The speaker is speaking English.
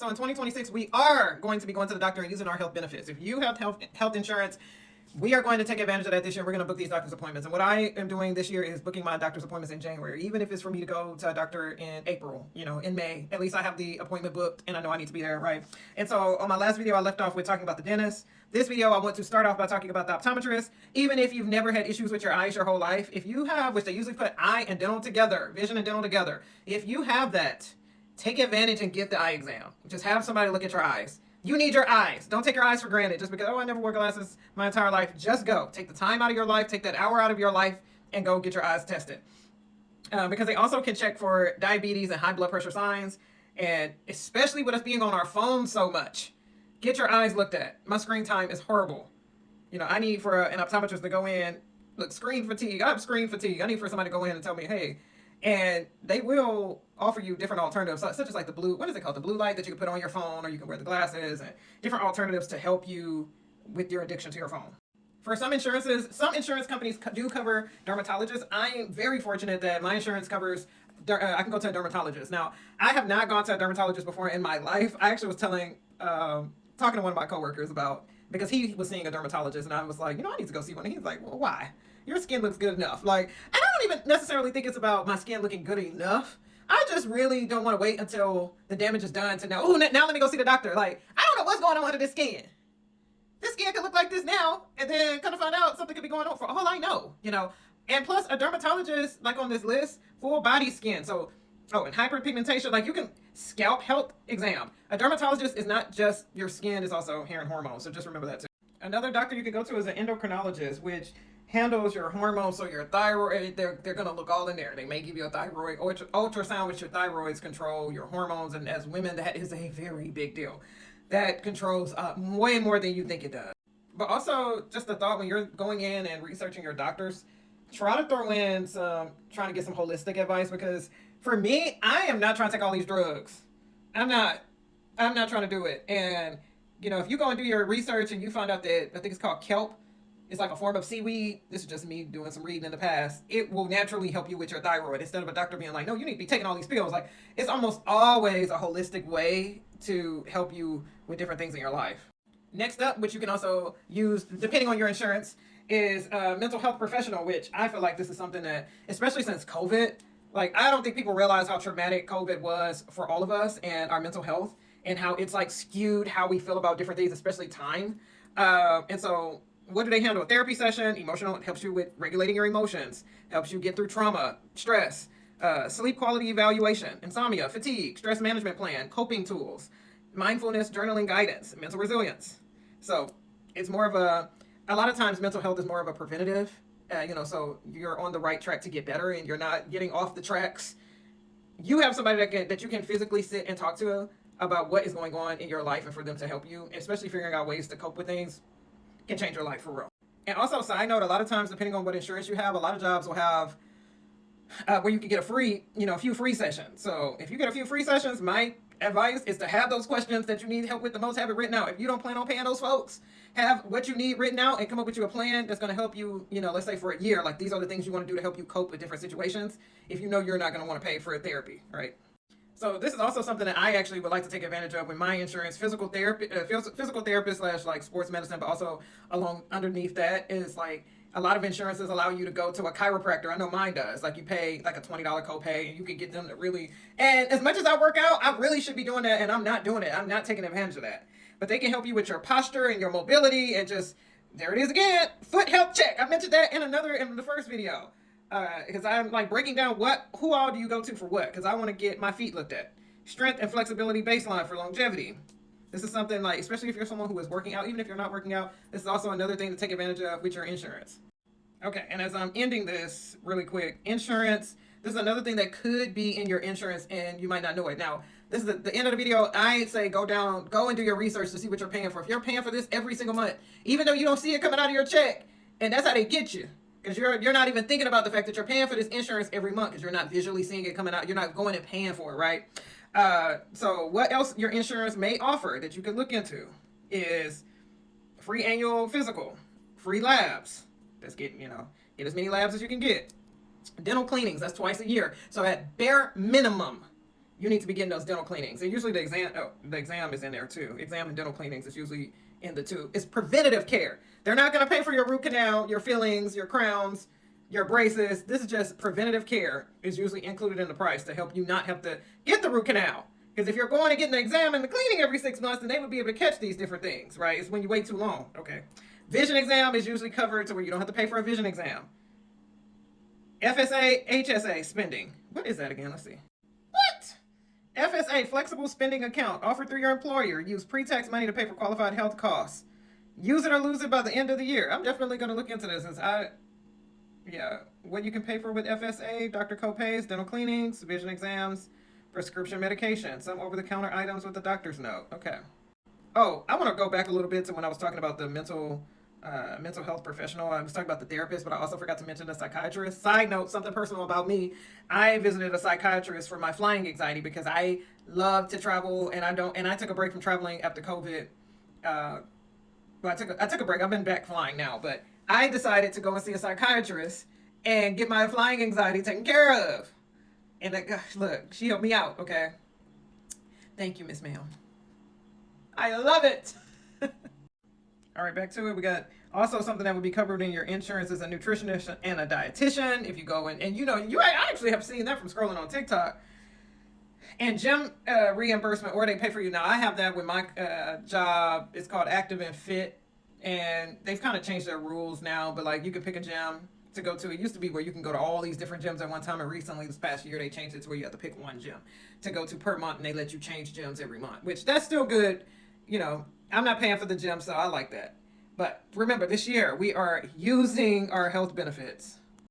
So in 2026, we are going to be going to the doctor and using our health benefits. If you have health insurance, we are going to take advantage of that this year. We're going to book these doctor's appointments. And what I am doing this year is booking my doctor's appointments in January, even if it's for me to go to a doctor in April, in May. At least I have the appointment booked and I know I need to be there, right? And so on my last video, I left off with talking about the dentist. This video, I want to start off by talking about the optometrist. Even if you've never had issues with your eyes your whole life, if you have, which they usually put eye and dental together, vision and dental together, if you have that, take advantage and get the eye exam. Just have somebody look at your eyes. You need your eyes. Don't take your eyes for granted just because, I never wore glasses my entire life. Just go. Take the time out of your life. Take that hour out of your life and go get your eyes tested. Because they also can check for diabetes and high blood pressure signs. And especially with us being on our phones so much, get your eyes looked at. My screen time is horrible. I need for an optometrist to go in, look, screen fatigue. I have screen fatigue. I need for somebody to go in and tell me, hey, and they will offer you different alternatives, such as like the blue, what is it called? The blue light that you can put on your phone, or you can wear the glasses, and different alternatives to help you with your addiction to your phone. For some insurance companies do cover dermatologists. I am very fortunate that my insurance covers, I can go to a dermatologist. Now, I have not gone to a dermatologist before in my life. I actually was talking to one of my coworkers about, because he was seeing a dermatologist, and I was like, I need to go see one. And he's like, well, why? Your skin looks good enough. Like, I don't even necessarily think it's about my skin looking good enough. I just really don't want to wait until the damage is done to know, now let me go see the doctor. Like, I don't know what's going on under this skin. This skin could look like this now, and then kind of find out something could be going on for all I know, And plus, a dermatologist, like on this list, full body skin. So, and hyperpigmentation, like you can scalp health exam. A dermatologist is not just your skin, it's also hair and hormones. So just remember that too. Another doctor you can go to is an endocrinologist, which handles your hormones, so your thyroid, they're going to look all in there. They may give you a thyroid ultrasound, which your thyroids control your hormones, and as women, that is a very big deal. That controls way more than you think it does. But also, just a thought, when you're going in and researching your doctors, try to throw in trying to get some holistic advice, because for me, I am not trying to take all these drugs. I'm not trying to do it. And, if you go and do your research and you find out that, I think it's called kelp, it's like a form of seaweed. This is just me doing some reading in the past. It will naturally help you with your thyroid instead of a doctor being like, no, you need to be taking all these pills. Like, it's almost always a holistic way to help you with different things in your life. Next up, which you can also use depending on your insurance, is a mental health professional, which I feel like this is something that, especially since COVID, like, I don't think people realize how traumatic COVID was for all of us and our mental health, and how it's like skewed how we feel about different things, especially time. And so what do they handle? A therapy session, emotional, it helps you with regulating your emotions, helps you get through trauma, stress, sleep quality evaluation, insomnia, fatigue, stress management plan, coping tools, mindfulness, journaling guidance, mental resilience. So it's more of a lot of times mental health is more of a preventative, so you're on the right track to get better and you're not getting off the tracks. You have somebody that you can physically sit and talk to about what is going on in your life, and for them to help you, especially figuring out ways to cope with things, can change your life for real. And also, side note, a lot of times, depending on what insurance you have, a lot of jobs will have where you can get a few free sessions. So if you get a few free sessions, my advice is to have those questions that you need help with the most, have it written out. If you don't plan on paying those folks, have what you need written out and come up with you a plan that's going to help you, let's say for a year, like these are the things you want to do to help you cope with different situations, if you know you're not going to want to pay for therapy, right? So this is also something that I actually would like to take advantage of with my insurance. Physical therapist / like sports medicine, but also underneath that is like a lot of insurances allow you to go to a chiropractor. I know mine does. Like, you pay like a $20 copay and you can get them to really, and as much as I work out, I really should be doing that, and I'm not doing it. I'm not taking advantage of that. But they can help you with your posture and your mobility, and just, there it is again, foot health check. I mentioned that in the first video. Because I'm like breaking down who all do you go to for what, because I want to get my feet looked at. Strength and flexibility baseline for longevity. This is something like, especially if you're someone who is working out, even if you're not working out, this is also another thing to take advantage of with your insurance. Okay, and as I'm ending this really quick, insurance, this is another thing that could be in your insurance and you might not know it. Now, this is the end of the video. I say go and do your research to see what you're paying for. If you're paying for this every single month, even though you don't see it coming out of your check, and that's how they get you. Because you're not even thinking about the fact that you're paying for this insurance every month, because you're not visually seeing it coming out. You're not going and paying for it, right? So what else your insurance may offer that you could look into is free annual physical, free labs. That's get as many labs as you can get. Dental cleanings, that's twice a year. So at bare minimum, you need to be getting those dental cleanings. And usually the exam is in there too. Exam and dental cleanings is usually in the two. It's preventative care. They're not going to pay for your root canal, your fillings, your crowns, your braces. This is just preventative care is usually included in the price to help you not have to get the root canal. Because if you're going and getting the exam and the cleaning every 6 months, then they would be able to catch these different things, right? It's when you wait too long. Okay. Vision exam is usually covered to where you don't have to pay for a vision exam. FSA, HSA spending. What is that again? Let's see. What? FSA, flexible spending account offered through your employer. Use pre-tax money to pay for qualified health costs. Use it or lose it by the end of the year. I'm definitely going to look into this. What you can pay for with FSA, doctor copays, dental cleanings, vision exams, prescription medication, some over-the-counter items with the doctor's note. Okay. Oh, I want to go back a little bit to when I was talking about the mental health professional. I was talking about the therapist, but I also forgot to mention the psychiatrist. Side note, something personal about me. I visited a psychiatrist for my flying anxiety because I love to travel and I took a break from traveling after COVID. I took a break. I've been back flying now, but I decided to go and see a psychiatrist and get my flying anxiety taken care of. And look, she helped me out, okay? Thank you, Miss Ma'am. I love it. All right, back to it. We got also something that would be covered in your insurance is a nutritionist and a dietitian. If you go in, and I actually have seen that from scrolling on TikTok. And gym reimbursement, or they pay for you. Now, I have that with my job. It's called Active and Fit. And they've kind of changed their rules now, but like you can pick a gym to go to. It used to be where you can go to all these different gyms at one time, and recently this past year they changed it to where you have to pick one gym to go to per month, and they let you change gyms every month, which that's still good. I'm not paying for the gym, so I like that. But remember, this year we are using our health benefits.